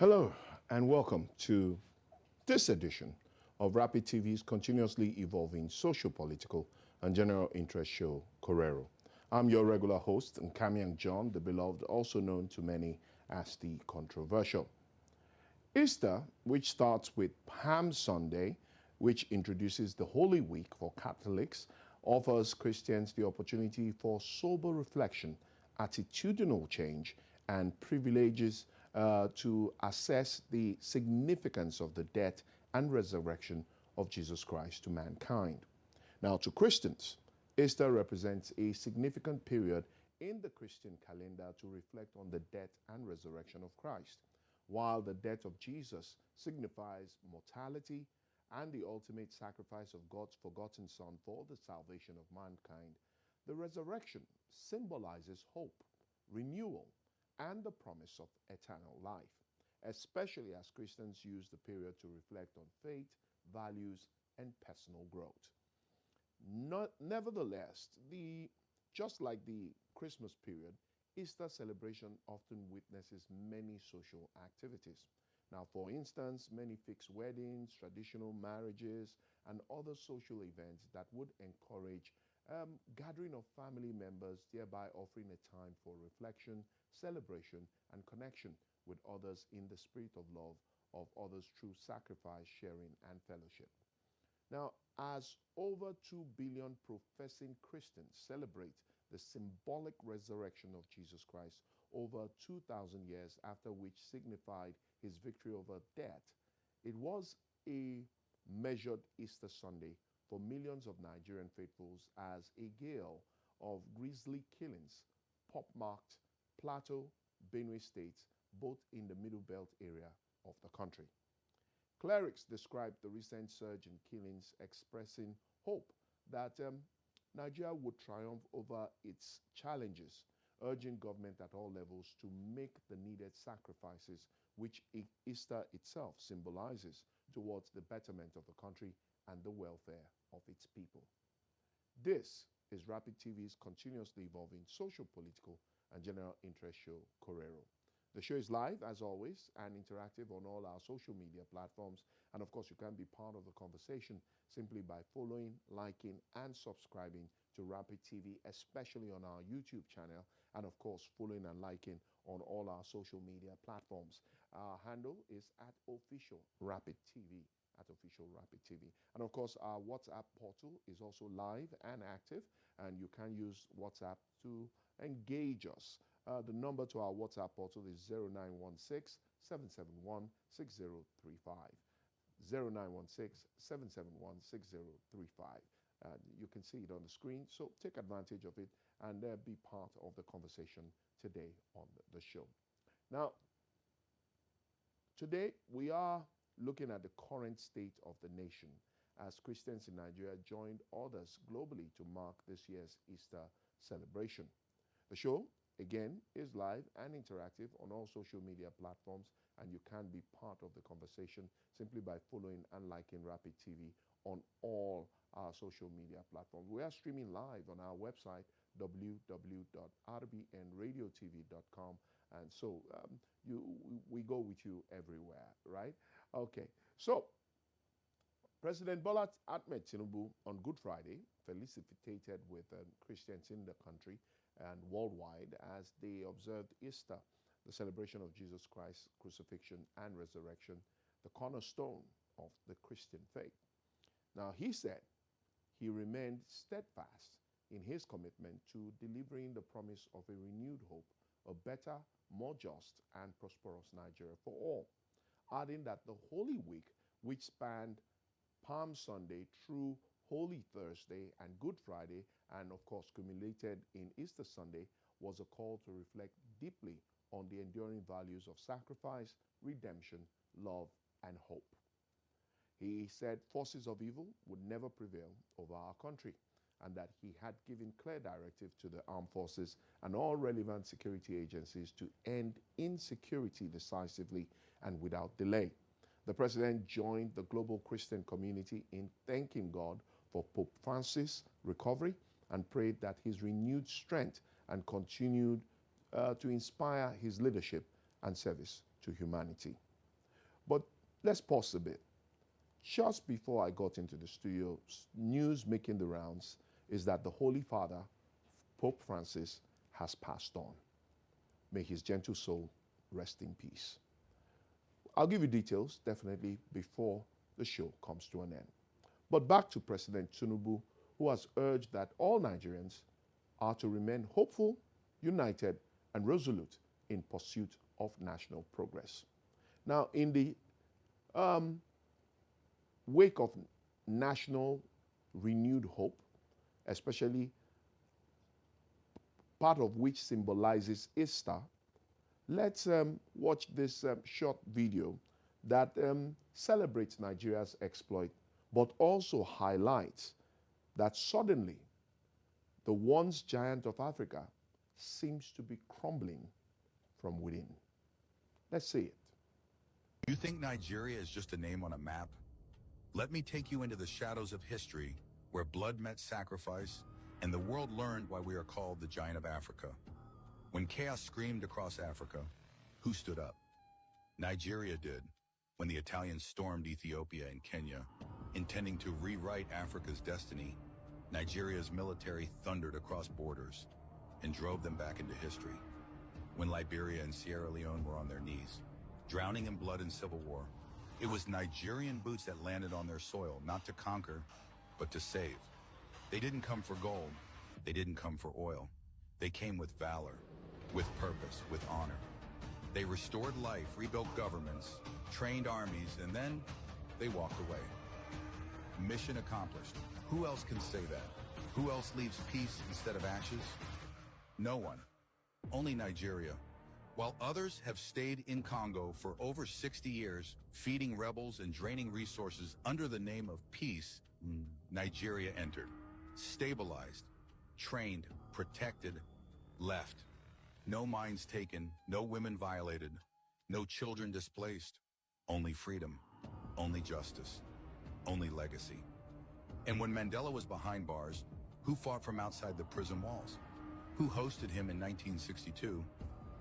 Hello and welcome to this edition of Rapid TV's continuously evolving social, political, and general interest show, Korero. I'm your regular host, Nkamiang John, the beloved, also known to many as the controversial. Easter, which starts with Palm Sunday, which introduces the Holy Week for Catholics, offers Christians the opportunity for sober reflection, attitudinal change, and privileges to assess the significance of the death and resurrection of Jesus Christ to mankind. Now, to Christians, Easter represents a significant period in the Christian calendar to reflect on the death and resurrection of Christ. While the death of Jesus signifies mortality and the ultimate sacrifice of God's forgotten Son for the salvation of mankind, the resurrection symbolizes hope, renewal, and the promise of eternal life, especially as Christians use the period to reflect on faith, values, and personal growth. Nevertheless, just like the Christmas period, Easter celebration often witnesses many social activities. Now, for instance, many fixed weddings, traditional marriages, and other social events that would encourage gathering of family members, thereby offering a time for reflection, celebration, and connection with others in the spirit of love of others through sacrifice, sharing, and fellowship. Now, as over 2 billion professing Christians celebrate the symbolic resurrection of Jesus Christ over 2,000 years after, which signified his victory over death, it was a measured Easter Sunday for millions of Nigerian faithfuls as a gale of grisly killings pockmarked Plateau, Benue states, both in the Middle Belt area of the country. Clerics described the recent surge in killings, expressing hope that Nigeria would triumph over its challenges, urging government at all levels to make the needed sacrifices which Easter itself symbolizes towards the betterment of the country and the welfare of its people. This is Rapid TV's continuously evolving social, political, and general interest show, Korero. The show is live, as always, and interactive on all our social media platforms. And of course, you can be part of the conversation simply by following, liking, and subscribing to Rapid TV, especially on our YouTube channel, and of course, following and liking on all our social media platforms. Our handle is @officialrapidtv, @officialrapidtv. And of course, our WhatsApp portal is also live and active, and you can use WhatsApp to engage us. The number to our WhatsApp portal is 0916-771-6035. 0916-771-6035. You can see it on the screen, so take advantage of it and be part of the conversation today on the show. Now, today we are looking at the current state of the nation as Christians in Nigeria joined others globally to mark this year's Easter celebration. The show, again, is live and interactive on all social media platforms, and you can be part of the conversation simply by following and liking Rapid TV on all our social media platforms. We are streaming live on our website, www.rbnradiotv.com, and so we go with you everywhere, right? Okay, so President Bola Ahmed Tinubu on Good Friday felicitated with Christians in the country and worldwide as they observed Easter, the celebration of Jesus Christ's crucifixion and resurrection, the cornerstone of the Christian faith. Now, he said he remained steadfast in his commitment to delivering the promise of a renewed hope, a better, more just, and prosperous Nigeria for all, adding that the Holy Week, which spanned Palm Sunday through Holy Thursday and Good Friday, and of course culminated in Easter Sunday, was a call to reflect deeply on the enduring values of sacrifice, redemption, love, and hope. He said forces of evil would never prevail over our country, and that he had given clear directive to the armed forces and all relevant security agencies to end insecurity decisively and without delay. The president joined the global Christian community in thanking God for Pope Francis' recovery and prayed that his renewed strength and continued to inspire his leadership and service to humanity. But let's pause a bit. Just before I got into the studio, news making the rounds is that the Holy Father, Pope Francis, has passed on. May his gentle soul rest in peace. I'll give you details, definitely, before the show comes to an end. But back to President Tinubu, who has urged that all Nigerians are to remain hopeful, united, and resolute in pursuit of national progress. Now, in the wake of national renewed hope, especially part of which symbolizes Easter, let's watch this short video that celebrates Nigeria's exploit, but also highlights that suddenly the once giant of Africa seems to be crumbling from within. Let's see it. You think Nigeria is just a name on a map? Let me take you into the shadows of history, where blood met sacrifice, and the world learned why we are called the Giant of Africa. When chaos screamed across Africa, who stood up? Nigeria did, when the Italians stormed Ethiopia and Kenya, intending to rewrite Africa's destiny. Nigeria's military thundered across borders and drove them back into history. When Liberia and Sierra Leone were on their knees, drowning in blood and civil war, it was Nigerian boots that landed on their soil, not to conquer, but to save. They didn't come for gold. They didn't come for oil. They came with valor, with purpose, with honor. They restored life, rebuilt governments, trained armies, and then they walked away. Mission accomplished. Who else can say that? Who else leaves peace instead of ashes? No one. Only Nigeria. While others have stayed in Congo for over 60 years, feeding rebels and draining resources under the name of peace, Nigeria entered, stabilized, trained, protected, left. No mines taken, no women violated, no children displaced, only freedom, only justice, only legacy. And when Mandela was behind bars, who fought from outside the prison walls? Who hosted him in 1962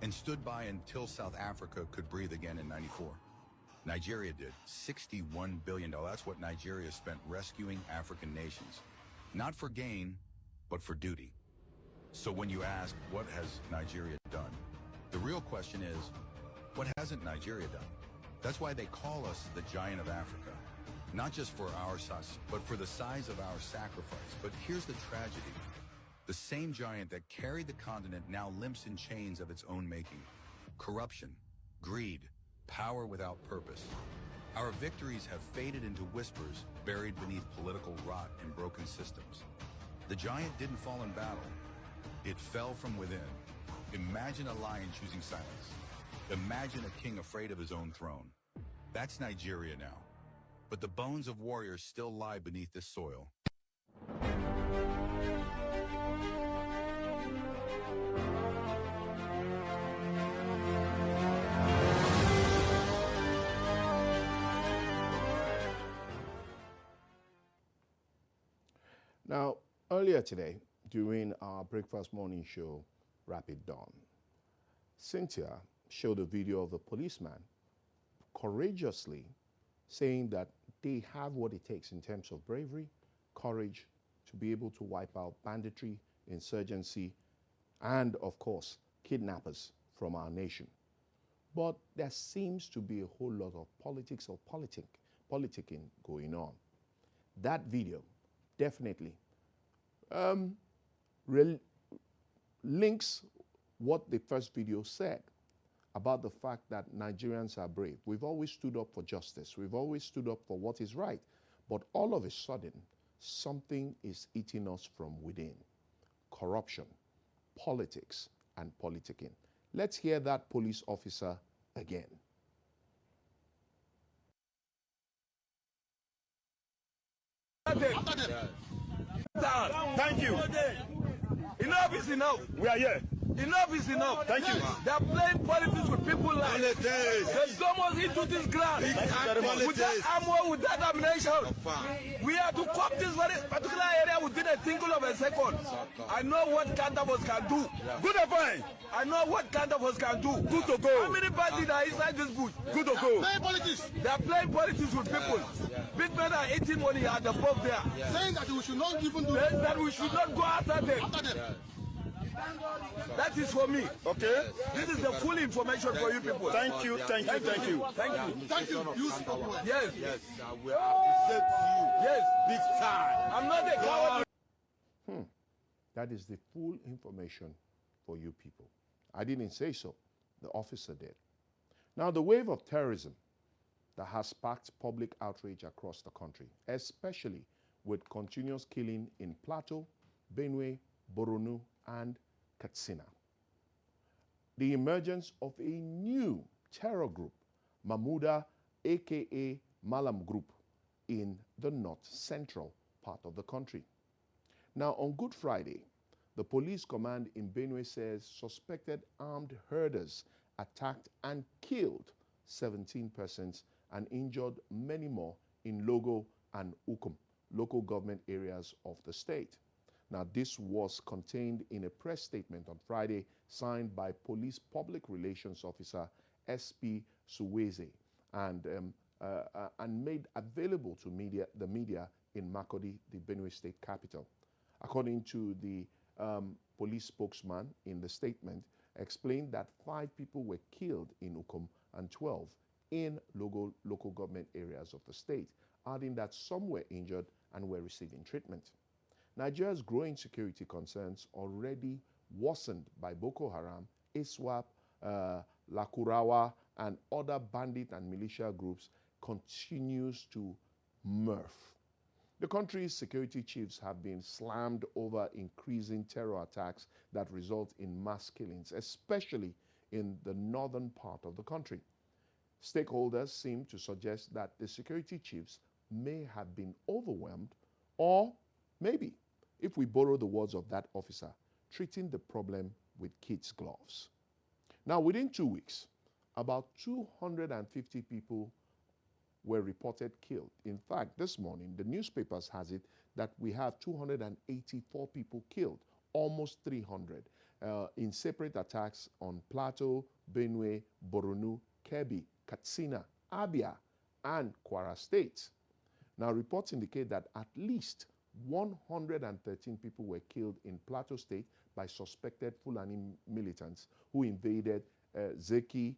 and stood by until South Africa could breathe again in 94? Nigeria did. $61 billion. That's what Nigeria spent rescuing African nations. Not for gain, but for duty. So when you ask, what has Nigeria done? The real question is, what hasn't Nigeria done? That's why they call us the Giant of Africa. Not just for our size, but for the size of our sacrifice. But here's the tragedy. The same giant that carried the continent now limps in chains of its own making. Corruption, greed, power without purpose. Our victories have faded into whispers buried beneath political rot and broken systems. The giant didn't fall in battle. It fell from within. Imagine a lion choosing silence. Imagine a king afraid of his own throne. That's Nigeria now. But the bones of warriors still lie beneath this soil. Now, earlier today, during our breakfast morning show, Rapid Dawn, Cynthia showed a video of a policeman courageously saying that they have what it takes in terms of bravery, courage, to be able to wipe out banditry, insurgency, and, of course, kidnappers from our nation. But there seems to be a whole lot of politics or politicking going on. That video definitely links what the first video said about the fact that Nigerians are brave. We've always stood up for justice. We've always stood up for what is right. But all of a sudden, something is eating us from within. Corruption, politics, and politicking. Let's hear that police officer again. Thank you. Enough is enough. We are here. Enough is enough. Thank you. They are playing politics with people like they come us into this ground with that ammo, with that ammunition. We have to cop this very particular area within a tinkle of a second. I know what kind of us can do. Good or fine? I know what kind of us can do. Good to go. How many parties are inside this bush? Good to go. They are playing politics with people. Big men are eating money at the pub there. Saying that we should not even do That we should not go after them. That is for me. Okay. This is the full information for you people. Thank you, thank you, thank you. Thank you. Thank you. You spoke well. Yes. Yes, we appreciate you. Yes. Big time. I'm not a coward. That is the full information for you people. I didn't say so. The officer did. Now, the wave of terrorism that has sparked public outrage across the country, especially with continuous killing in Plateau, Benue, Borno, and Katsina. The emergence of a new terror group, Mahmuda, aka Malam Group, in the north-central part of the country. Now, on Good Friday, the police command in Benue says suspected armed herders attacked and killed 17 persons and injured many more in Logo and Ukum, local government areas of the state. Now, this was contained in a press statement on Friday signed by Police Public Relations Officer SP Suweze and made available to the media in Makurdi, the Benue State capital. According to the police spokesman in the statement, explained that 5 people were killed in Ukum and 12 in local government areas of the state, adding that some were injured and were receiving treatment. Nigeria's growing security concerns, already worsened by Boko Haram, ISWAP, Lakurawa, and other bandit and militia groups, continues to murph. The country's security chiefs have been slammed over increasing terror attacks that result in mass killings, especially in the northern part of the country. Stakeholders seem to suggest that the security chiefs may have been overwhelmed, or maybe, if we borrow the words of that officer, treating the problem with kids' gloves. Now, within 2 weeks, about 250 people were reported killed. In fact, this morning, the newspapers has it that we have 284 people killed, almost 300, in separate attacks on Plateau, Benue, Borno, Kebbi, Katsina, Abia, and Kwara states. Now, reports indicate that at least 113 people were killed in Plateau State by suspected Fulani militants who invaded Zeki,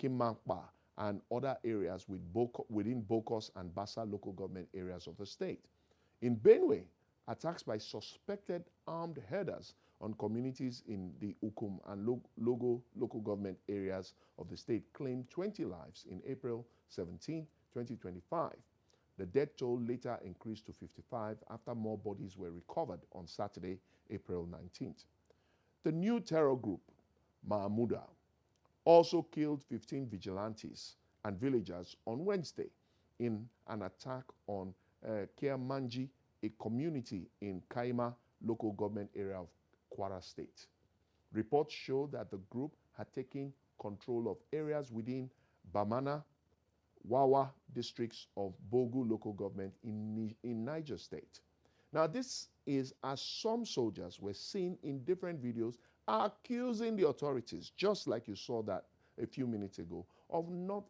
Kimakpa, and other areas within Bokos and Bassa local government areas of the state. In Benue, attacks by suspected armed herders on communities in the Ukum and Logo local government areas of the state claimed 20 lives in April 17, 2025. The death toll later increased to 55 after more bodies were recovered on Saturday, April 19th. The new terror group, Mahmuda, also killed 15 vigilantes and villagers on Wednesday in an attack on Kiamanji, a community in Kaima local government area of Kwara State. Reports show that the group had taken control of areas within Bamana, Wawa districts of Bogu local government in Niger State. Now, this is as some soldiers were seen in different videos accusing the authorities, just like you saw that a few minutes ago, of not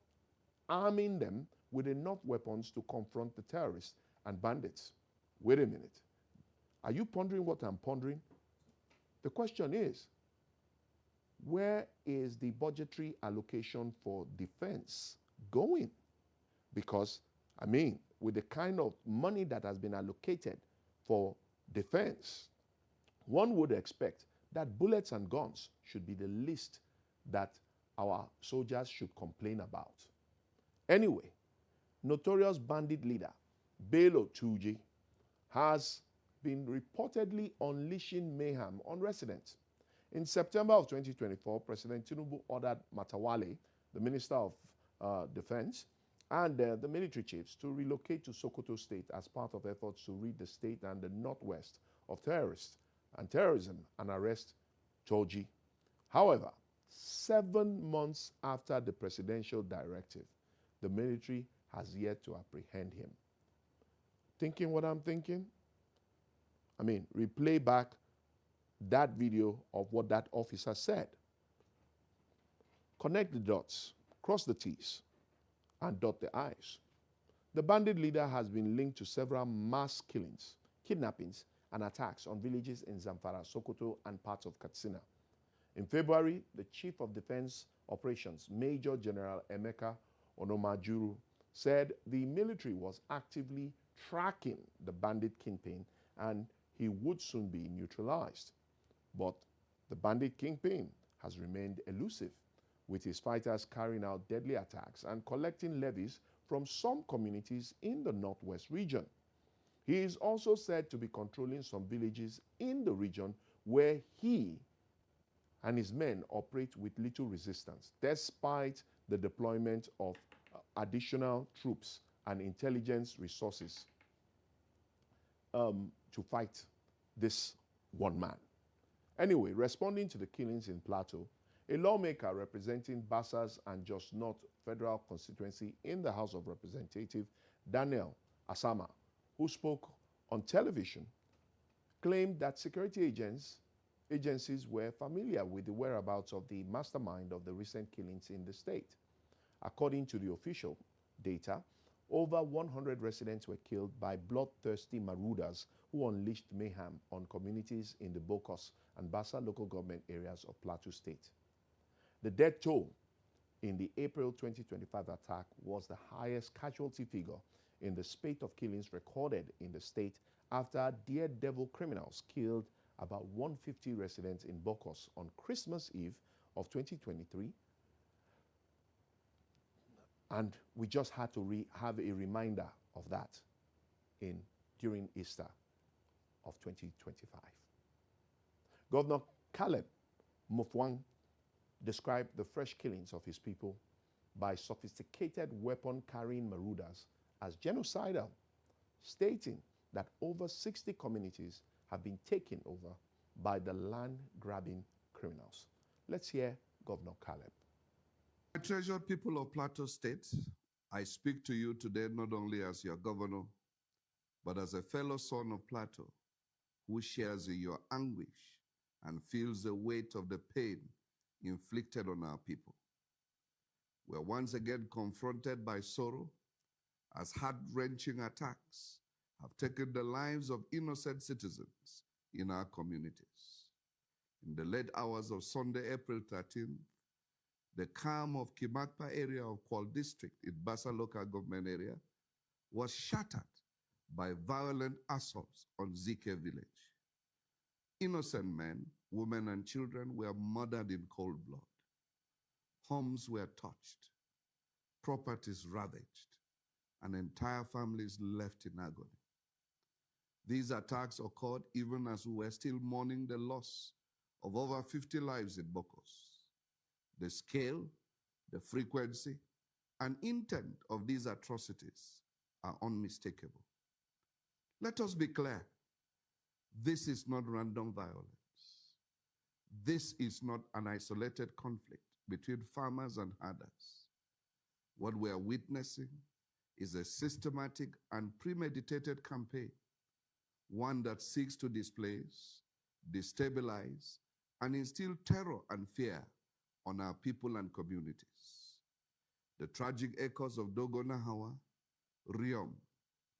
arming them with enough weapons to confront the terrorists and bandits. Wait a minute. Are you pondering what I'm pondering? The question is, where is the budgetary allocation for defense going? Because, I mean, with the kind of money that has been allocated for defense, one would expect that bullets and guns should be the least that our soldiers should complain about. Anyway, notorious bandit leader Bello Tuji has been reportedly unleashing mayhem on residents. In September of 2024, President Tinubu ordered Matawale, the Minister of Defense, and the military chiefs to relocate to Sokoto State as part of efforts to rid the state and the northwest of terrorists and terrorism and arrest Toji. However, 7 months after the presidential directive, the military has yet to apprehend him. Thinking what I'm thinking? I mean, replay back that video of what that officer said. Connect the dots, cross the T's, and dot the I's. The bandit leader has been linked to several mass killings, kidnappings, and attacks on villages in Zamfara, Sokoto, and parts of Katsina. In February, the Chief of Defense Operations, Major General Emeka Onomajuru, said the military was actively tracking the bandit kingpin and he would soon be neutralized. But the bandit kingpin has remained elusive, with his fighters carrying out deadly attacks and collecting levies from some communities in the northwest region. He is also said to be controlling some villages in the region where he and his men operate with little resistance, despite the deployment of additional troops and intelligence resources to fight this one man. Anyway, responding to the killings in Plateau, a lawmaker representing Bassas and Jos North Federal Constituency in the House of Representatives, Daniel Asama, who spoke on television, claimed that security agencies were familiar with the whereabouts of the mastermind of the recent killings in the state. According to the official data, over 100 residents were killed by bloodthirsty marauders who unleashed mayhem on communities in the Bokos and Bassa local government areas of Plateau State. The death toll in the April 2025 attack was the highest casualty figure in the spate of killings recorded in the state after daredevil criminals killed about 150 residents in Bokos on Christmas Eve of 2023. And we just had to have a reminder of that during Easter of 2025. Governor Caleb Mufwang described the fresh killings of his people by sophisticated weapon-carrying marauders as genocidal, stating that over 60 communities have been taken over by the land-grabbing criminals. Let's hear Governor Caleb. My treasured people of Plateau State, I speak to you today not only as your governor, but as a fellow son of Plateau who shares in your anguish and feels the weight of the pain inflicted on our people. We're once again confronted by sorrow as heart-wrenching attacks have taken the lives of innocent citizens in our communities. In the late hours of Sunday, April 13th, the calm of Kimakpa area of Kwal district in Bassa local government area was shattered by violent assaults on Zike village. Innocent men, women, and children were murdered in cold blood. Homes were touched, properties ravaged, and entire families left in agony. These attacks occurred even as we were still mourning the loss of over 50 lives in Bokos. The scale, the frequency, and intent of these atrocities are unmistakable. Let us be clear. This is not random violence. This is not an isolated conflict between farmers and herders. What we are witnessing is a systematic and premeditated campaign, one that seeks to displace, destabilize, and instill terror and fear on our people and communities. The tragic echoes of Dogonahawa, Riom,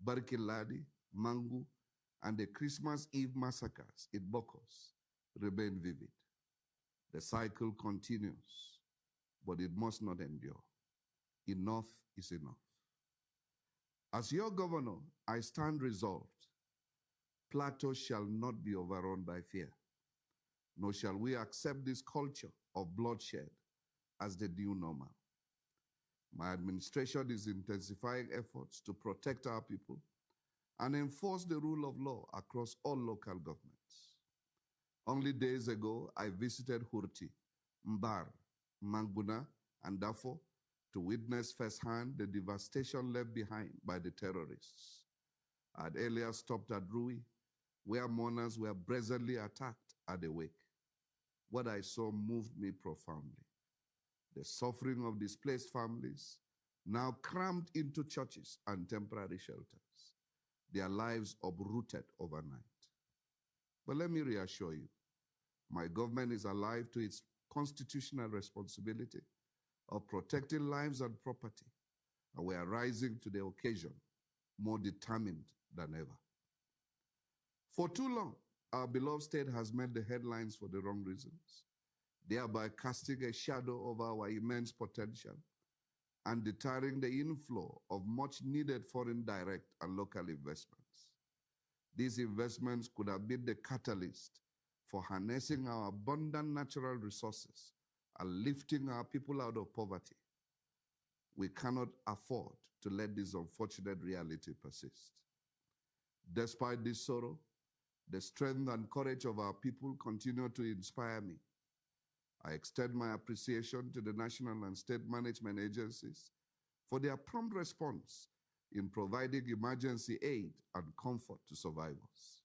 Barkiladi, Mangu, and the Christmas Eve massacres in Bokos remain vivid. The cycle continues, but it must not endure. Enough is enough. As your governor, I stand resolved. Plateau shall not be overrun by fear, nor shall we accept this culture of bloodshed as the new normal. My administration is intensifying efforts to protect our people and enforce the rule of law across all local governments. Only days ago, I visited Hurti, Mbar, Manguna, and Dafo to witness firsthand the devastation left behind by the terrorists. I had earlier stopped at Rui, where mourners were brazenly attacked at the wake. what I saw moved me profoundly. The suffering of displaced families, now crammed into churches and temporary shelters, their lives uprooted overnight. But let me reassure you, my government is alive to its constitutional responsibility of protecting lives and property, and we are rising to the occasion more determined than ever. For too long, our beloved state has made the headlines for the wrong reasons, thereby casting a shadow over our immense potential and deterring the inflow of much-needed foreign direct and local investments. These investments could have been the catalyst for harnessing our abundant natural resources and lifting our people out of poverty. We cannot afford to let this unfortunate reality persist. Despite this sorrow, the strength and courage of our people continue to inspire me. I extend my appreciation to the national and state management agencies for their prompt response in providing emergency aid and comfort to survivors.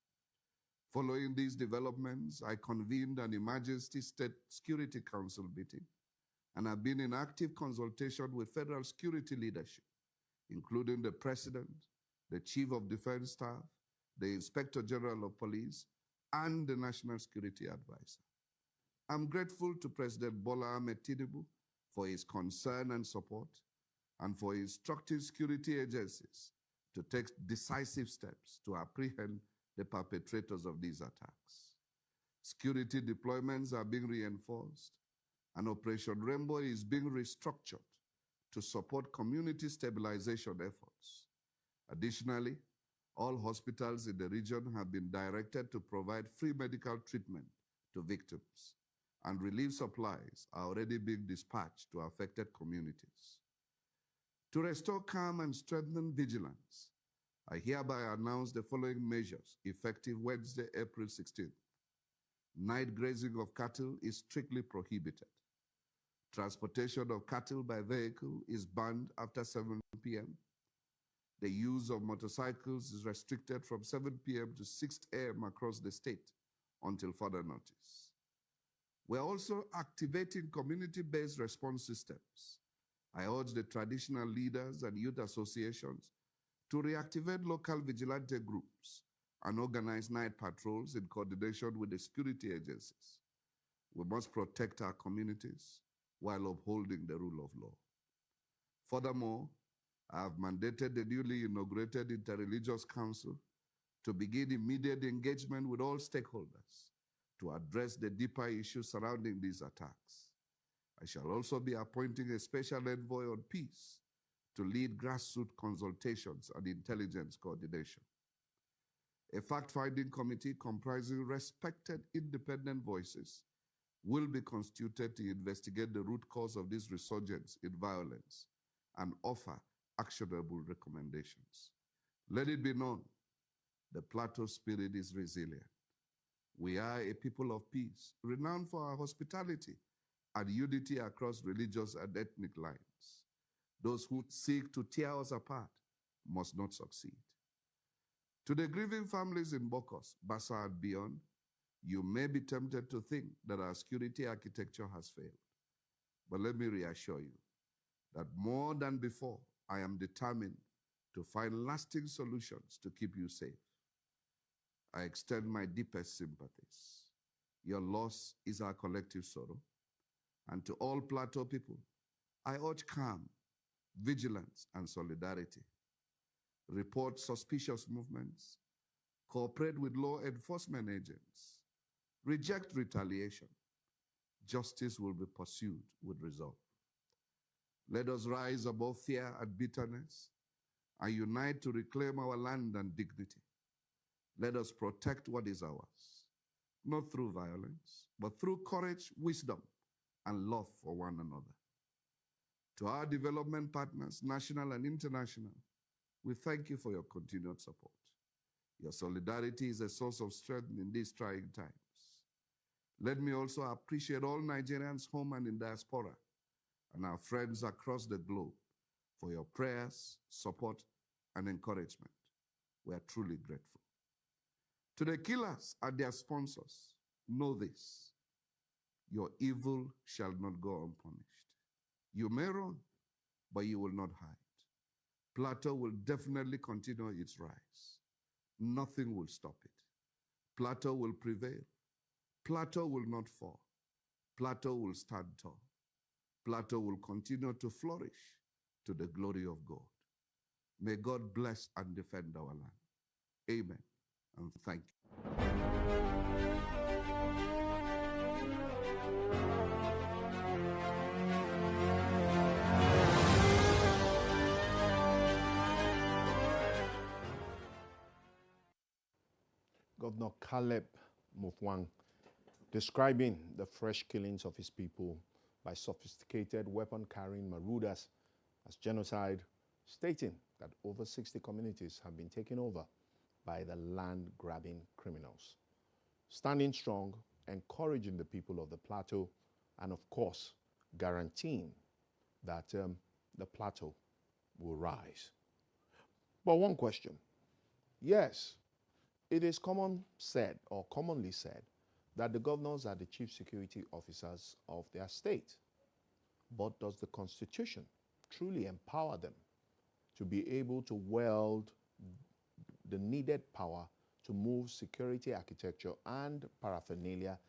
Following these developments, I convened an emergency State Security Council meeting and have been in active consultation with federal security leadership, including the President, the Chief of Defense Staff, the Inspector General of Police, and the National Security Advisor. I'm grateful to President Bola Ahmed Tinubu for his concern and support, and for instructing security agencies to take decisive steps to apprehend the perpetrators of these attacks. Security deployments are being reinforced, and Operation Rainbow is being restructured to support community stabilization efforts. Additionally, all hospitals in the region have been directed to provide free medical treatment to victims, and relief supplies are already being dispatched to affected communities. To restore calm and strengthen vigilance, I hereby announce the following measures effective Wednesday, April 16th. Night grazing of cattle is strictly prohibited. Transportation of cattle by vehicle is banned after 7 p.m. The use of motorcycles is restricted from 7 p.m. to 6 a.m. across the state until further notice. We're also activating community-based response systems. I urge the traditional leaders and youth associations to reactivate local vigilante groups and organize night patrols in coordination with the security agencies. We must protect our communities while upholding the rule of law. Furthermore, I have mandated the newly inaugurated Interreligious Council to begin immediate engagement with all stakeholders to address the deeper issues surrounding these attacks. I shall also be appointing a special envoy on peace to lead grassroots consultations and intelligence coordination. A fact-finding committee comprising respected independent voices will be constituted to investigate the root cause of this resurgence in violence and offer actionable recommendations. Let it be known, the Plateau spirit is resilient. We are a people of peace, renowned for our hospitality and unity across religious and ethnic lines. Those who seek to tear us apart must not succeed. To the grieving families in Bokos, Bassa, and beyond, you may be tempted to think that our security architecture has failed. But let me reassure you that more than before, I am determined to find lasting solutions to keep you safe. I extend my deepest sympathies. Your loss is our collective sorrow. And to all Plateau people, I urge calm, vigilance, and solidarity. Report suspicious movements, cooperate with law enforcement agents, reject retaliation. Justice will be pursued with resolve. Let us rise above fear and bitterness and unite to reclaim our land and dignity. Let us protect what is ours, not through violence, but through courage, wisdom, and love for one another. To our development partners, national and international, we thank you for your continued support. Your solidarity is a source of strength in these trying times. Let me also appreciate all Nigerians home and in diaspora and our friends across the globe for your prayers, support, and encouragement. We are truly grateful. To the killers and their sponsors, know this: Your evil shall not go unpunished. You may run, but you will not hide. Plateau will definitely continue its rise. Nothing will stop it. Plateau will prevail. Plateau will not fall. Plateau will stand tall. Plateau will continue to flourish to the glory of God. May God bless and defend our land. Amen. And thank you. Governor Caleb Mufwang describing the fresh killings of his people by sophisticated weapon-carrying marauders as genocide, stating that over 60 communities have been taken over by the land-grabbing criminals. Standing strong, encouraging the people of the plateau, and of course, guaranteeing that the plateau will rise. But one question, yes, it is commonly said that the governors are the chief security officers of their state. But does the Constitution truly empower them to be able to wield the needed power to move security architecture and paraphernalia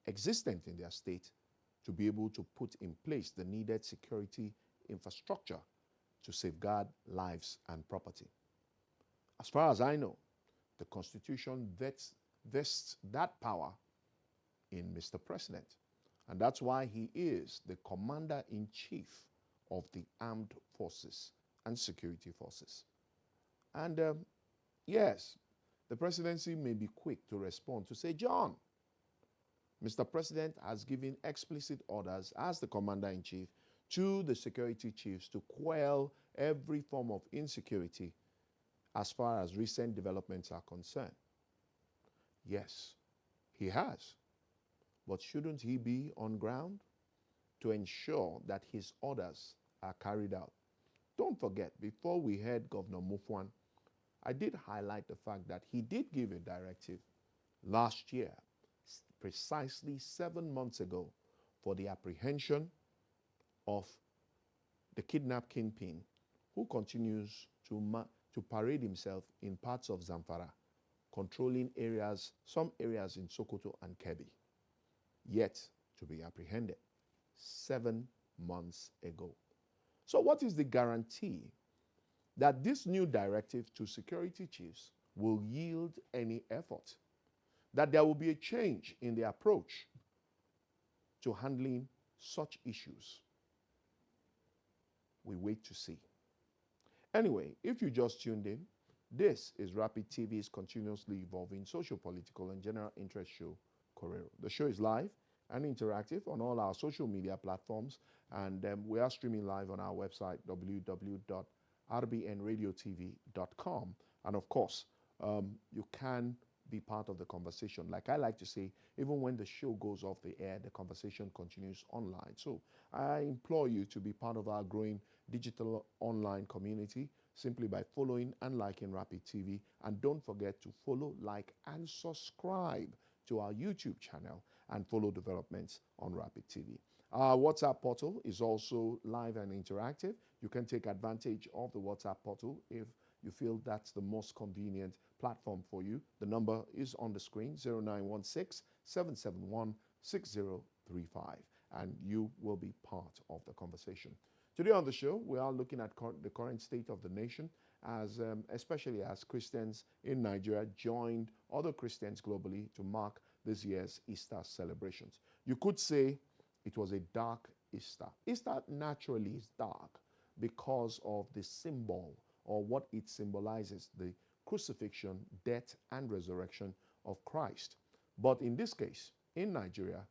existent in their state to be able to put in place the needed security infrastructure to safeguard lives and property? As far as I know, the Constitution vests that power in Mr. President. And that's why he is the commander-in-chief of the armed forces and security forces. And yes, the presidency may be quick to respond to say, John, Mr. President has given explicit orders as the commander-in-chief to the security chiefs to quell every form of insecurity as far as recent developments are concerned. Yes, he has. But shouldn't he be on ground to ensure that his orders are carried out? Don't forget, before we heard Governor Mufwang, I did highlight the fact that he did give a directive last year, precisely 7 months ago, for the apprehension of the kidnap kingpin who continues to parade himself in parts of Zamfara, controlling areas, some areas in Sokoto and Kebbi, yet to be apprehended 7 months ago. So what is the guarantee that this new directive to security chiefs will yield any effort? That there will be a change in the approach to handling such issues? We wait to see. Anyway, if you just tuned in, this is Rapid TV's continuously evolving social, political, and general interest show, Korero. The show is live and interactive on all our social media platforms, and we are streaming live on our website, www.rbnradiotv.com. And of course, you can be part of the conversation. Like I like to say, even when the show goes off the air, the conversation continues online. So I implore you to be part of our growing digital online community simply by following and liking Rapid TV. And don't forget to follow, like, and subscribe to our YouTube channel and follow developments on Rapid TV. Our WhatsApp portal is also live and interactive. You can take advantage of the WhatsApp portal if you feel that's the most convenient platform for you. The number is on the screen, 0916-771-6035, and you will be part of the conversation. Today on the show, we are looking at the current state of the nation, as especially as Christians in Nigeria joined other Christians globally to mark this year's Easter celebrations. You could say it was a dark Easter. Easter naturally is dark because of the symbol, or what it symbolizes, the crucifixion, death, and resurrection of Christ. But in this case, in Nigeria,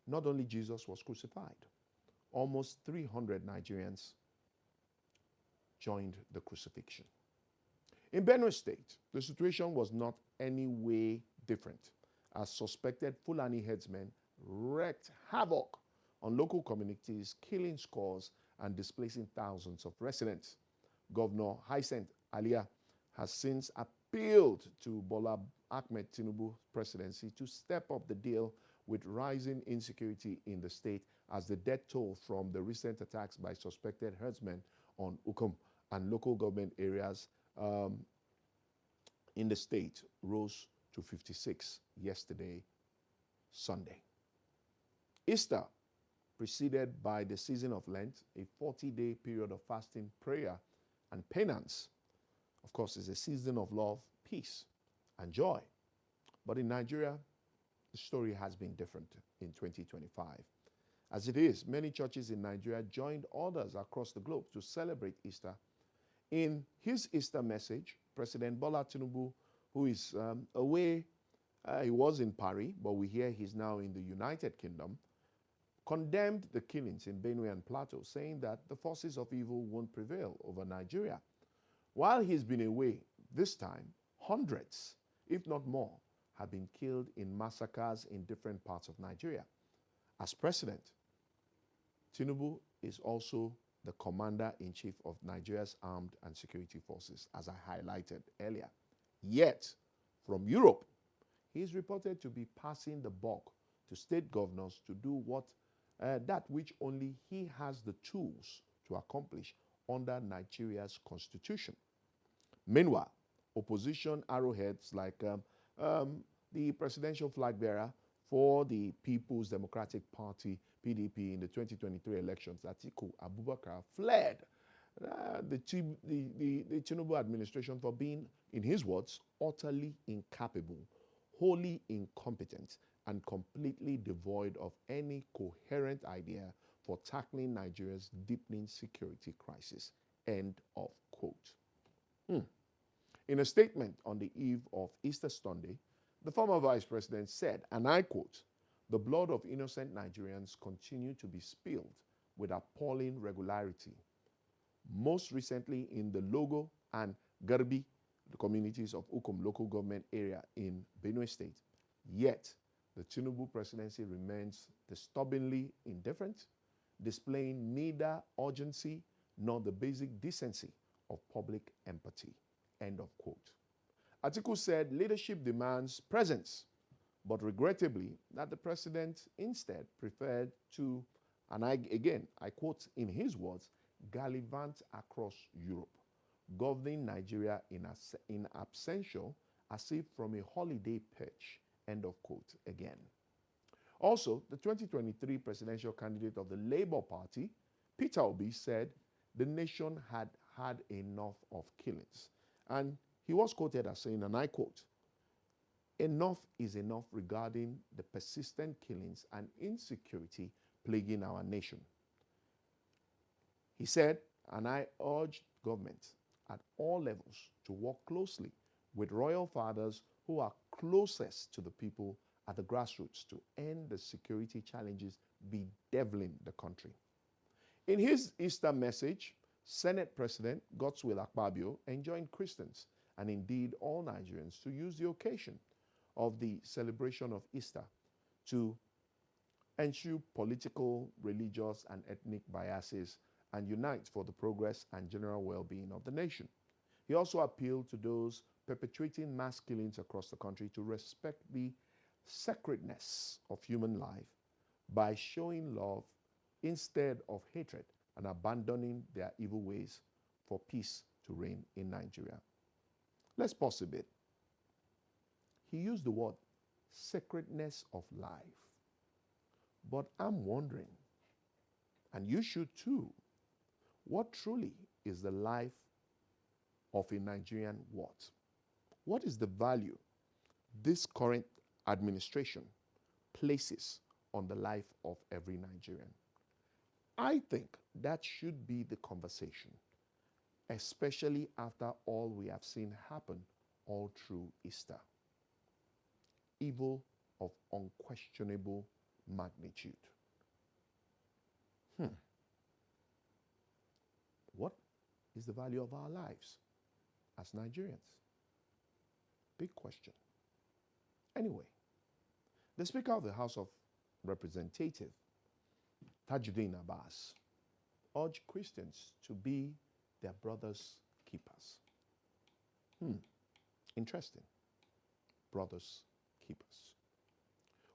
not only Jesus was crucified, almost 300 Nigerians joined the crucifixion. In Benue State, the situation was not any way different, as suspected Fulani headsmen wreaked havoc on local communities, killing scores and displacing thousands of residents. Governor Hyacinth Alia has since appealed to Bola Ahmed Tinubu presidency to step up the deal with rising insecurity in the state as the death toll from the recent attacks by suspected herdsmen on Ukum and local government areas in the state rose to 56 yesterday, Sunday. Easter, preceded by the season of Lent, a 40-day period of fasting, prayer, and penance, of course, is a season of love, peace, and joy. But in Nigeria, the story has been different in 2025. As it is, many churches in Nigeria joined others across the globe to celebrate Easter. In his Easter message, President Bola Tinubu, who is away, he was in Paris, but we hear he's now in the United Kingdom, condemned the killings in Benue and Plateau, saying that the forces of evil won't prevail over Nigeria. While he's been away, this time, hundreds, if not more, have been killed in massacres in different parts of Nigeria. As president, Tinubu is also the commander-in-chief of Nigeria's armed and security forces, as I highlighted earlier. Yet, from Europe, he is reported to be passing the buck to state governors to do that which only he has the tools to accomplish under Nigeria's constitution. Meanwhile, opposition arrowheads like the presidential flag bearer for the People's Democratic Party, PDP, in the 2023 elections, Atiku Abubakar, fled the Tinubu administration for being, in his words, utterly incapable, wholly incompetent, and completely devoid of any coherent idea for tackling Nigeria's deepening security crisis. End of quote. In a statement on the eve of Easter Sunday, the former vice president said, and I quote, "The blood of innocent Nigerians continue to be spilled with appalling regularity, most recently in the Logo and Garbi, the communities of Ukum local government area in Benue State. Yet, the Tinubu presidency remains disturbingly indifferent, displaying neither urgency nor the basic decency of public empathy." End of quote. Atiku said leadership demands presence, but regrettably that the president instead preferred to, and I quote in his words, gallivant across Europe, governing Nigeria in absentia as if from a holiday perch. End of quote again. Also, the 2023 presidential candidate of the Labour Party, Peter Obi, said the nation had had enough of killings. And he was quoted as saying, and I quote, "Enough is enough regarding the persistent killings and insecurity plaguing our nation." He said, and I urge government at all levels to work closely with royal fathers who are closest to the people at the grassroots to end the security challenges bedeviling the country. In his Easter message, Senate President Godswill Akpabio enjoined Christians and indeed all Nigerians to use the occasion of the celebration of Easter to eschew political, religious, and ethnic biases and unite for the progress and general well-being of the nation. He also appealed to those perpetrating mass killings across the country to respect the sacredness of human life by showing love instead of hatred and abandoning their evil ways for peace to reign in Nigeria. Let's pause a bit. He used the word sacredness of life. But I'm wondering, and you should too, what truly is the life of a Nigerian what? What is the value this current administration places on the life of every Nigerian? I think that should be the conversation, especially after all we have seen happen all through Easter. Evil of unquestionable magnitude. What is the value of our lives as Nigerians? Big question. Anyway, the Speaker of the House of Representatives, Tajuddin Abbas, urged Christians to be their brothers' keepers. Interesting. Brothers, keepers.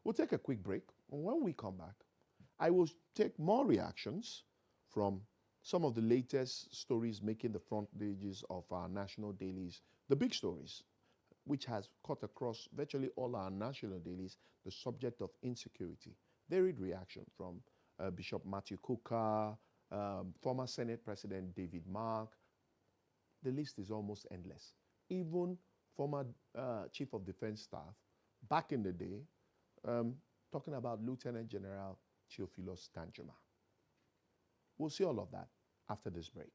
We'll take a quick break. And when we come back, I will take more reactions from some of the latest stories making the front pages of our national dailies, the big stories, which has cut across virtually all our national dailies, the subject of insecurity. Varied reaction from Bishop Matthew Kuka, former Senate President David Mark. The list is almost endless. Even former Chief of Defense Staff, back in the day, talking about Lieutenant General Theophilus Danjuma. We'll see all of that after this break.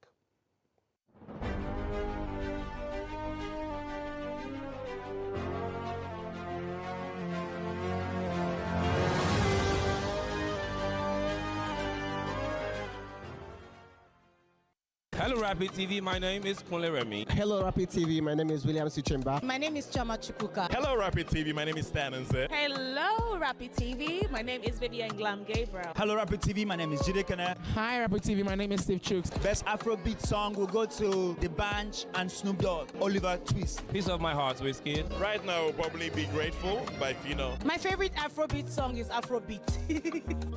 Hello, Rapid TV. My name is Korero. Hello, Rapid TV. My name is William Sichimba. My name is Chama Chukuka. Hello, Rapid TV. My name is Stan Nse. Hello, Rapid TV. My name is Vivian Glam Gabriel. Hello, Rapid TV. My name is Jide Kene. Hi, Rapid TV. My name is Steve Chooks. Best Afrobeat song will go to The Bunch and Snoop Dogg, Oliver Twist. Piece of my heart, Whiskey. Right now, will probably be Grateful by Fino. My favorite Afrobeat song is Afrobeat.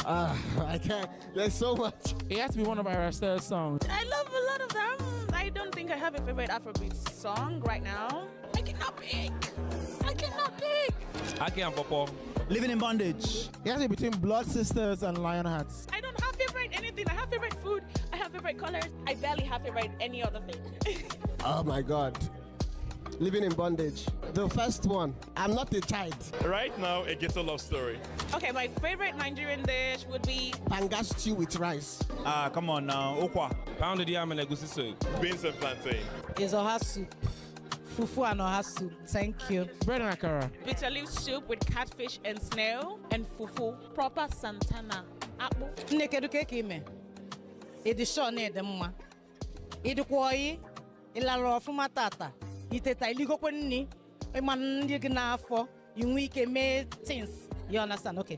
I can't. There's so much. It has to be one of our songs. I love a lot of them. I don't think I have a favorite Afrobeat song right now. I cannot pick. I can't pop. Living in Bondage. It has to be between Blood Sisters and Lionhearts. I don't have favorite anything. I have favorite food. I have favorite colors. I barely have favorite any other thing. Oh my God. Living in Bondage. The first one. I'm not a child. Right now, a ghetto love story. Okay, my favorite Nigerian dish would be Panga stew with rice. Come on now. Okwa. Pounded yam and egusi soup. Beans and plantain. Is oha soup. Fufu and oha soup. Thank you. Bread and akara. bitter leaf soup with catfish and snail and fufu. Proper Santana. Apple. Nnekedu keke ime. Idi sure na ede mma. Idi kwoi. Ilalo ofuma tata. Iteta iligo kwenni. Iman ndi gị n'afọ. You nwe ike mee things. You understand? Okay.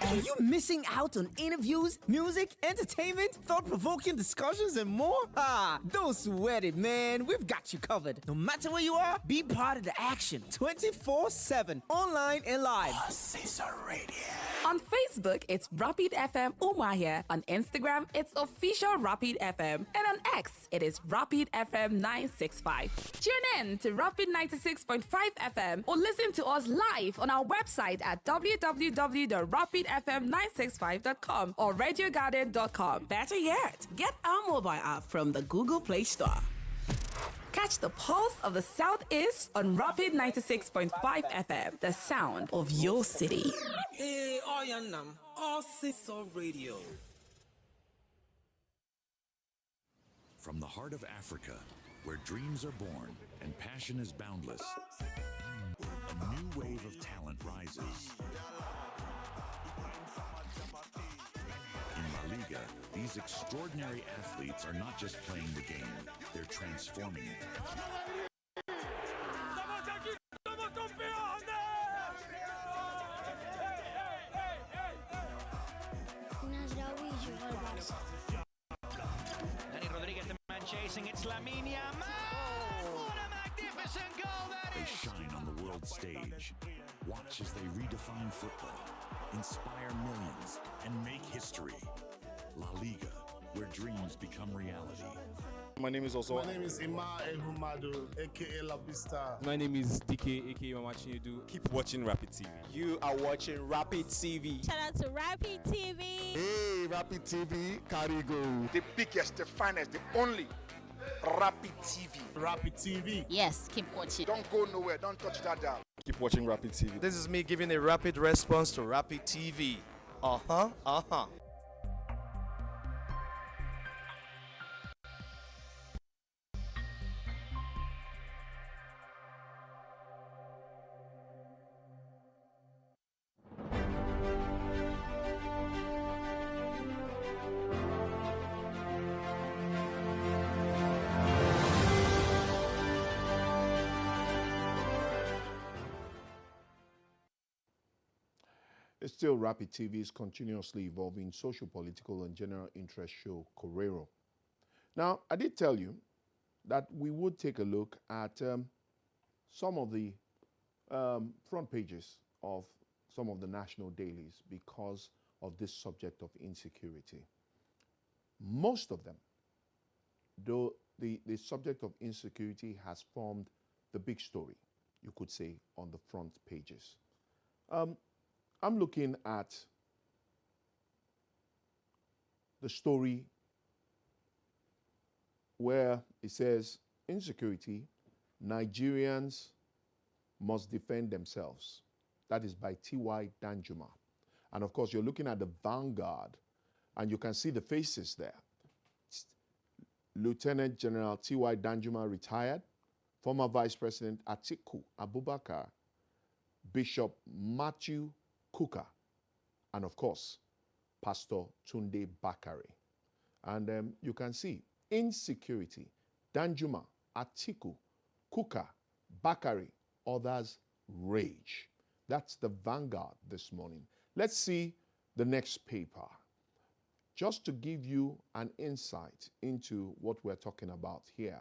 Are you missing out on interviews, music, entertainment, thought-provoking discussions, and more? Don't sweat it, man. We've got you covered. No matter where you are, be part of the action 24/7, online and live. On Facebook, it's Rapid FM Umahia. On Instagram, it's official Rapid FM. And on X, it is Rapid FM 965. Tune in to Rapid 96.5 FM or listen to us live on our website at www.rapidfm965.com or radiogarden.com. Better yet, get our mobile app from the Google Play Store. Catch the pulse of the Southeast on Rapid 96.5 FM, the sound of your city. Hey, Oyanam, all Siso Radio. From the heart of Africa, where dreams are born and passion is boundless, a new wave of talent rises. In La Liga, these extraordinary athletes are not just playing the game, they're transforming it. Chasing, it's Lamine Yamal. What a magnificent goal that They is! shine on the world stage. Watch as they redefine football, inspire millions, and make history. La Liga, where dreams become reality. My name is My name is Ima Ehumadu, aka La Pista. My name is DK, aka Mama Chinedu. Keep watching Rapid TV. You are watching Rapid TV. Shout out to Rapid TV. Hey, Rapid TV, Karigo. The biggest, the finest, the only Rapid TV. Rapid TV. Yes, keep watching. Don't go nowhere. Don't touch that dial. Keep watching Rapid TV. This is me giving a rapid response to Rapid TV. It's still Rapid TV's continuously evolving social, political, and general interest show, Korero. Now, I did tell you that we would take a look at some of the front pages of some of the national dailies because of this subject of insecurity. Most of them, though the subject of insecurity has formed the big story, you could say, on the front pages. I'm looking at the story where it says, insecurity, Nigerians must defend themselves. That is by T.Y. Danjuma. And of course, you're looking at the Vanguard, and you can see the faces there. Lieutenant General T.Y. Danjuma retired, former Vice President Atiku Abubakar, Bishop Matthew Kuka, and of course, Pastor Tunde Bakare. And you can see insecurity, Danjuma, Atiku, Kuka, Bakare, others rage. That's the Vanguard this morning. Let's see the next paper. Just to give you an insight into what we're talking about here.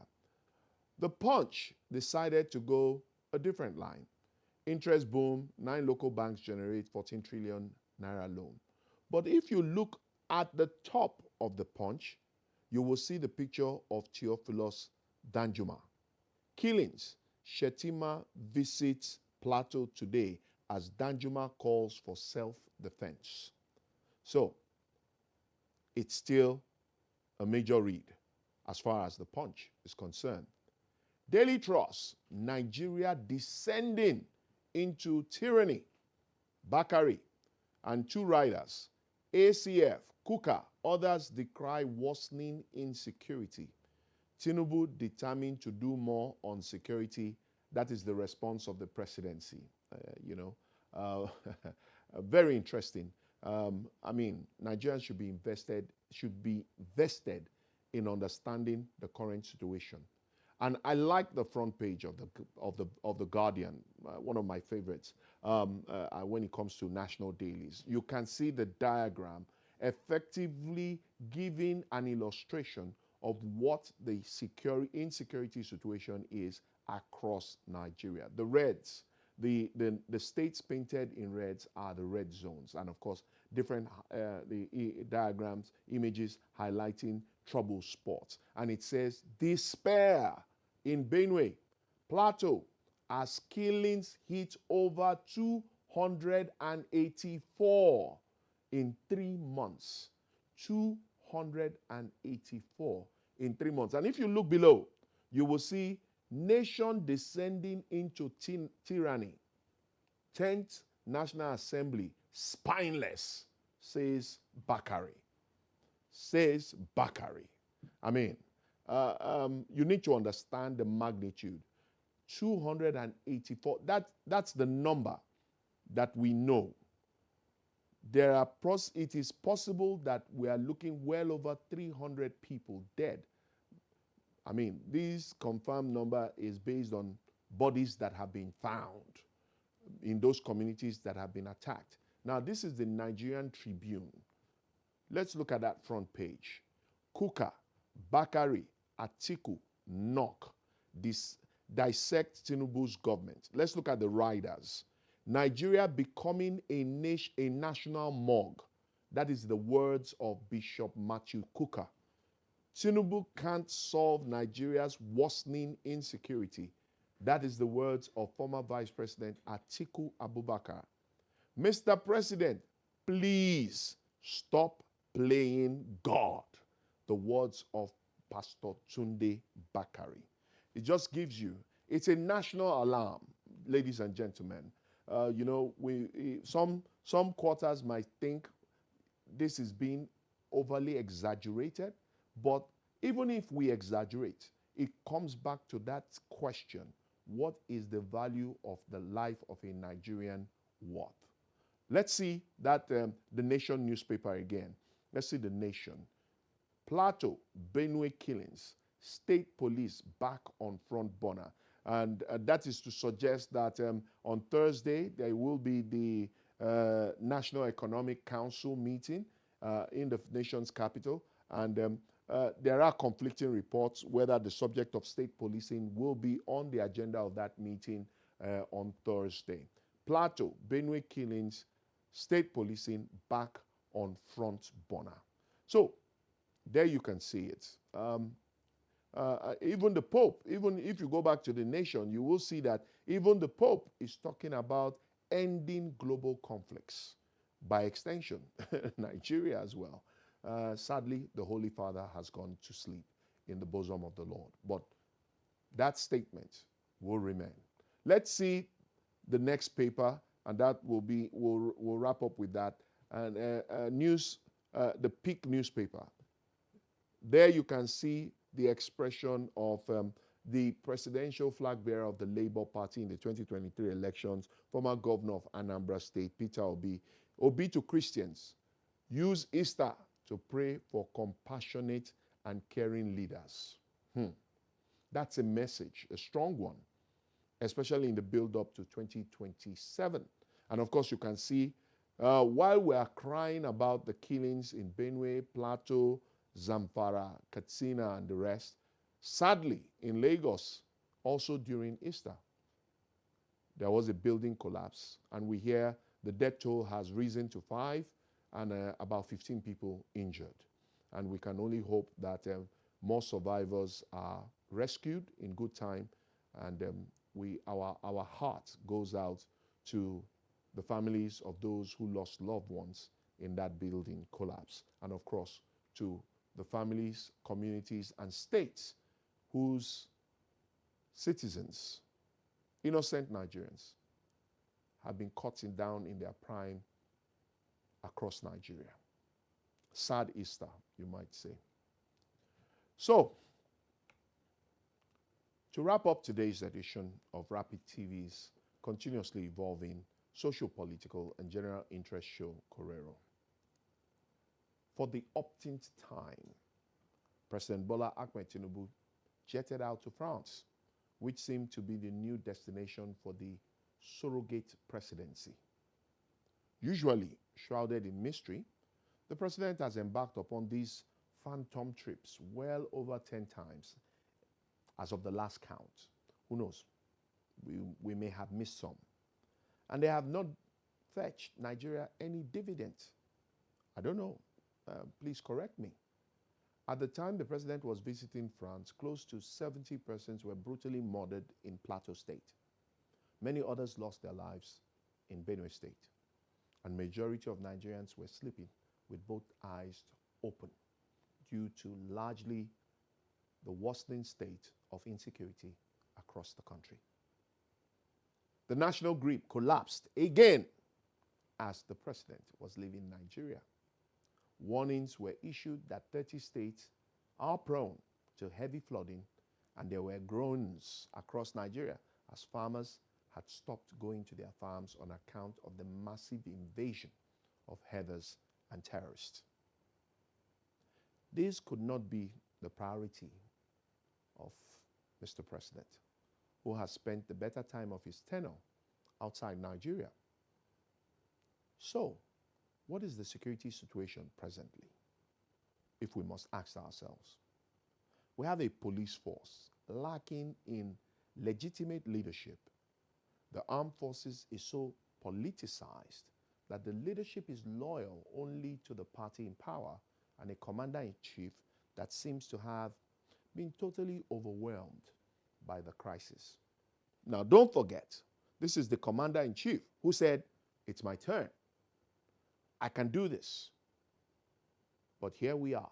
The Punch decided to go a different line. Interest boom, 9 local banks generate 14 trillion naira loan. But if you look at the top of the Punch, you will see the picture of Theophilus Danjuma. Killings, Shetima visits Plateau today as Danjuma calls for self-defense. So, it's still a major read as far as the Punch is concerned. Daily Trust, Nigeria descending into tyranny. Bakari and 2 riders, ACF, Kuka, others decry worsening insecurity. Tinubu determined to do more on security. That is the response of the presidency. Very interesting. I mean, Nigerians should be vested in understanding the current situation. And I like the front page of the Guardian, one of my favorites, when it comes to national dailies. You can see the diagram effectively giving an illustration of what the insecurity situation is across Nigeria. The reds, the states painted in reds are the red zones, and of course different diagrams, images highlighting trouble spots. And it says despair in Benue, Plateau, as killings hit over 284 in 3 months. 284 in 3 months. And if you look below, you will see nation descending into tyranny. 10th National Assembly, spineless, says Bakari. Says Bakari. I mean, you need to understand the magnitude. 284, that's the number that we know. It is possible that we are looking well over 300 people dead. I mean, this confirmed number is based on bodies that have been found in those communities that have been attacked. Now, this is the Nigerian Tribune. Let's look at that front page. Kuka, Bakari, Atiku, knock, dissect Tinubu's government. Let's look at the riders. Nigeria becoming a national morgue. That is the words of Bishop Matthew Kuka. Tinubu can't solve Nigeria's worsening insecurity. That is the words of former Vice President Atiku Abubakar. Mr. President, please stop playing God. The words of Pastor Tunde Bakari. It just gives you, it's a national alarm, ladies and gentlemen. Some quarters might think this is being overly exaggerated, but even if we exaggerate, it comes back to that question: what is the value of the life of a Nigerian worth? Let's see that the Nation newspaper again. Let's see the Nation. Plateau, Benue killings, state police back on front burner. And that is to suggest that on Thursday, there will be the National Economic Council meeting in the nation's capital. And there are conflicting reports whether the subject of state policing will be on the agenda of that meeting on Thursday. Plateau, Benue killings, state policing back on front burner. So there you can see it. Even the Pope, even if you go back to the nation, you will see that even the Pope is talking about ending global conflicts. By extension, Nigeria as well. Sadly, the Holy Father has gone to sleep in the bosom of the Lord. But that statement will remain. Let's see the next paper, and that will be, we'll wrap up with that. And the Peak newspaper. There you can see the expression of the presidential flag bearer of the Labour Party in the 2023 elections, former governor of Anambra State, Peter Obi. Obi to Christians, use Easter to pray for compassionate and caring leaders. That's a message, a strong one, especially in the build-up to 2027. And of course, you can see, while we are crying about the killings in Benue, Plateau, Zamfara, Katsina, and the rest, sadly, in Lagos, also during Easter, there was a building collapse, and we hear the death toll has risen to 5 and about 15 people injured. And we can only hope that more survivors are rescued in good time, and our heart goes out to the families of those who lost loved ones in that building collapse, and of course to the families, communities, and states whose citizens, innocent Nigerians, have been cutting down in their prime across Nigeria. Sad Easter, you might say. So, to wrap up today's edition of Rapid TV's continuously evolving socio-political and general interest show, Korero. For the umpteenth time, President Bola Ahmed Tinubu jetted out to France, which seemed to be the new destination for the surrogate presidency. Usually shrouded in mystery, the president has embarked upon these phantom trips well over 10 times as of the last count. Who knows? We may have missed some. And they have not fetched Nigeria any dividend. I don't know. Please correct me. At the time the president was visiting France, close to 70 persons were brutally murdered in Plateau State. Many others lost their lives in Benue State. And majority of Nigerians were sleeping with both eyes open due to largely the worsening state of insecurity across the country. The national grid collapsed again as the president was leaving Nigeria. Warnings were issued that 30 states are prone to heavy flooding, and there were groans across Nigeria as farmers had stopped going to their farms on account of the massive invasion of heathers and terrorists. This could not be the priority of Mr. President, who has spent the better time of his tenure outside Nigeria. So, what is the security situation presently, if we must ask ourselves? We have a police force lacking in legitimate leadership. The armed forces is so politicized that the leadership is loyal only to the party in power, and a commander-in-chief that seems to have been totally overwhelmed by the crisis. Now, don't forget, this is the commander-in-chief who said, "It's my turn. I can do this." But here we are,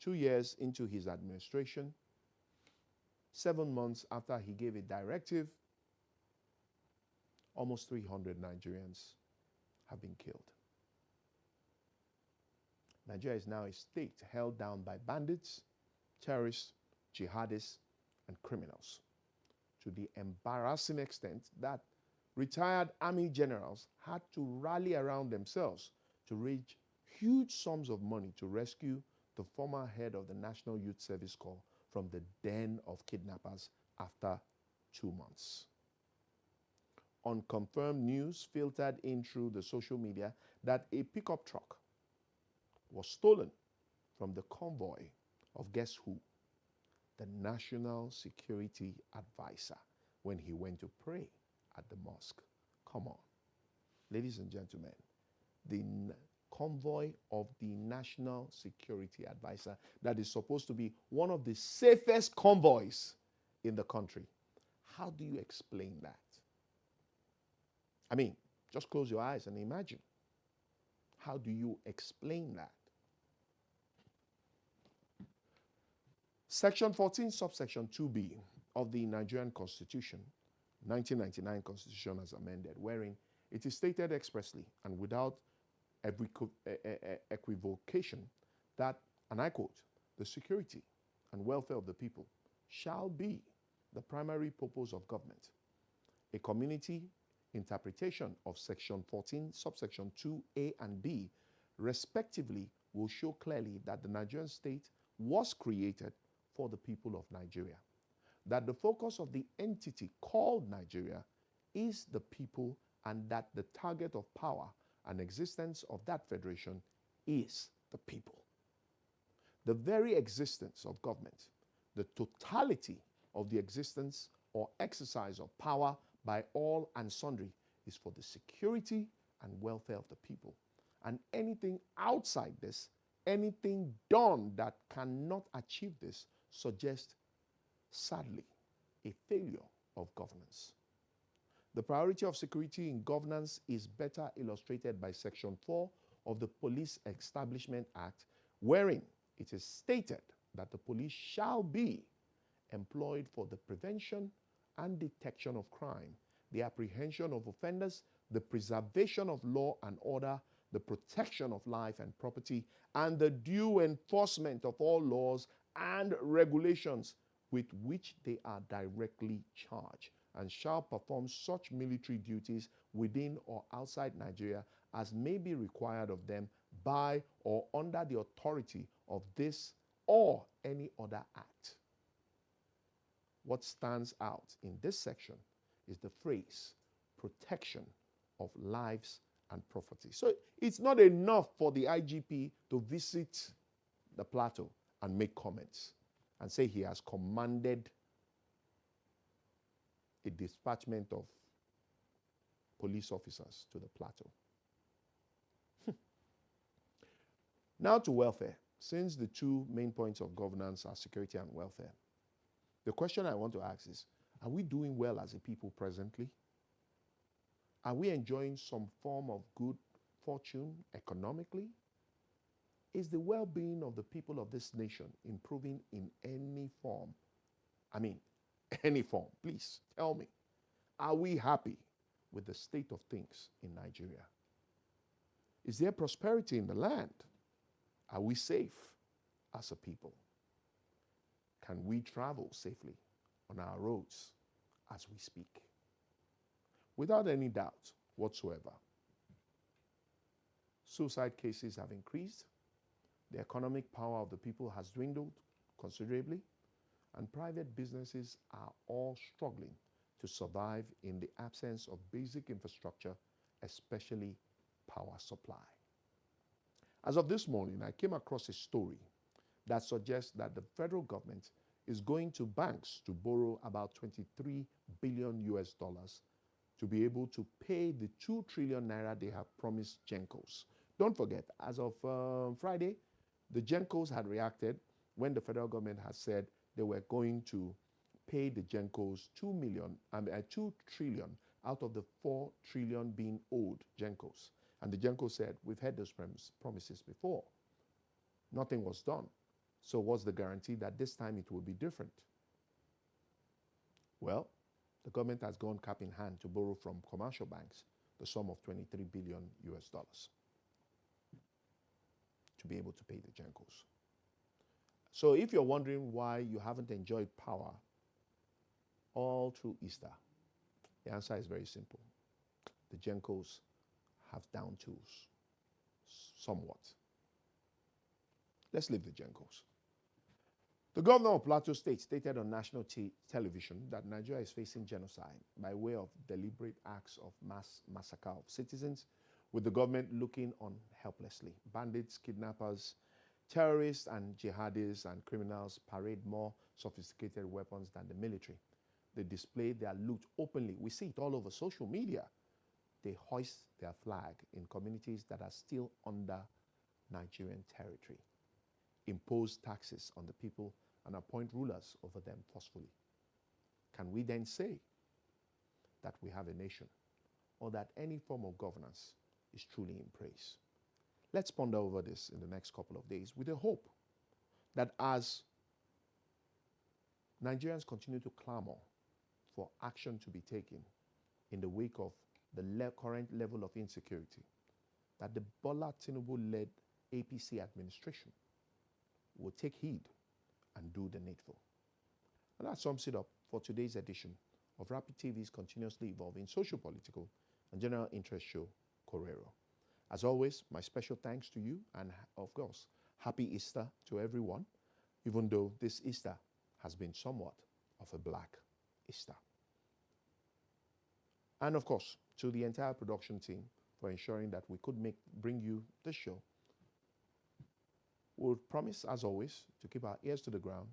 2 years into his administration, 7 months after he gave a directive, almost 300 Nigerians have been killed. Nigeria is now a state held down by bandits, terrorists, jihadists, and criminals, to the embarrassing extent that retired army generals had to rally around themselves to raise huge sums of money to rescue the former head of the National Youth Service Corps from the den of kidnappers after 2 months. unconfirmed news filtered in through the social media that a pickup truck was stolen from the convoy of guess who? The National Security Advisor when he went to pray at the mosque. Come on. Ladies and gentlemen, the convoy of the National Security Advisor that is supposed to be one of the safest convoys in the country. How do you explain that? I mean, just close your eyes and imagine. How do you explain that? Section 14, subsection 2B of the Nigerian Constitution, 1999 Constitution as amended, wherein it is stated expressly and without equivocation that, and I quote, the security and welfare of the people shall be the primary purpose of government. A community interpretation of Section 14, subsection 2A and B, respectively, will show clearly that the Nigerian state was created for the people of Nigeria, that the focus of the entity called Nigeria is the people, and that the target of power and existence of that federation is the people. The very existence of government, the totality of the existence or exercise of power by all and sundry, is for the security and welfare of the people. And anything outside this, anything done that cannot achieve this, suggests, sadly, a failure of governance. The priority of security in governance is better illustrated by Section 4 of the Police Establishment Act, wherein it is stated that the police shall be employed for the prevention and detection of crime, the apprehension of offenders, the preservation of law and order, the protection of life and property, and the due enforcement of all laws and regulations with which they are directly charged, and shall perform such military duties within or outside Nigeria as may be required of them by or under the authority of this or any other act. What stands out in this section is the phrase protection of lives and property. So it's not enough for the IGP to visit the plateau and make comments and say he has commanded a dispatchment of police officers to the plateau. Now to welfare. Since the two main points of governance are security and welfare, the question I want to ask is, are we doing well as a people presently? Are we enjoying some form of good fortune economically? Is the well-being of the people of this nation improving in any form? I mean, any form. Please tell me. Are we happy with the state of things in Nigeria? Is there prosperity in the land? Are we safe as a people? Can we travel safely on our roads as we speak? Without any doubt whatsoever, suicide cases have increased, the economic power of the people has dwindled considerably, and private businesses are all struggling to survive in the absence of basic infrastructure, especially power supply. As of this morning, I came across a story that suggests that the federal government is going to banks to borrow about 23 billion US dollars to be able to pay the 2 trillion naira they have promised Gencos. Don't forget, as of Friday, the Gencos had reacted when the federal government has said they were going to pay the Gencos 2 trillion out of the 4 trillion being owed Gencos. And the Gencos said, we've had those promises before. Nothing was done. So what's the guarantee that this time it will be different? Well, the government has gone cap in hand to borrow from commercial banks the sum of 23 billion US dollars to be able to pay the Gencos. So if you're wondering why you haven't enjoyed power all through Easter, the answer is very simple. The Gencos have down tools, somewhat. Let's leave the Gencos. The governor of Plateau State stated on national television that Nigeria is facing genocide by way of deliberate acts of mass massacre of citizens, with the government looking on helplessly. Bandits, kidnappers, terrorists and jihadis and criminals parade more sophisticated weapons than the military. They display their loot openly. We see it all over social media. They hoist their flag in communities that are still under Nigerian territory, impose taxes on the people, and appoint rulers over them forcefully. Can we then say that we have a nation, or that any form of governance is truly in praise? Let's ponder over this in the next couple of days with the hope that as Nigerians continue to clamor for action to be taken in the wake of the current level of insecurity, that the Bola Tinubu-led APC administration will take heed and do the needful. And that sums it up for today's edition of Rapid TV's continuously evolving social, political, and general interest show, Korero. As always, my special thanks to you, and of course, happy Easter to everyone, even though this Easter has been somewhat of a black Easter. And of course, to the entire production team for ensuring that we could bring you this show. We'll promise, as always, to keep our ears to the ground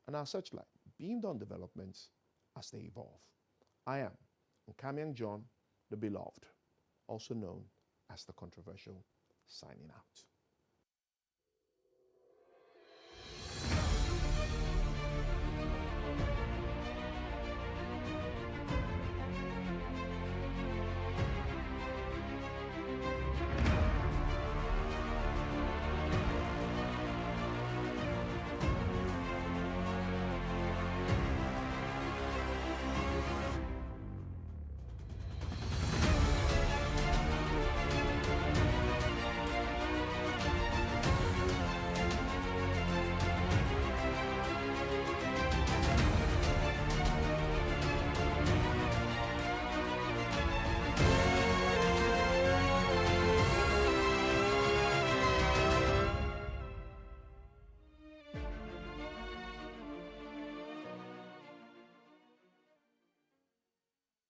and our searchlight beamed on developments as they evolve. I am Nkamiang John, the Beloved, also known as the Controversial, signing out.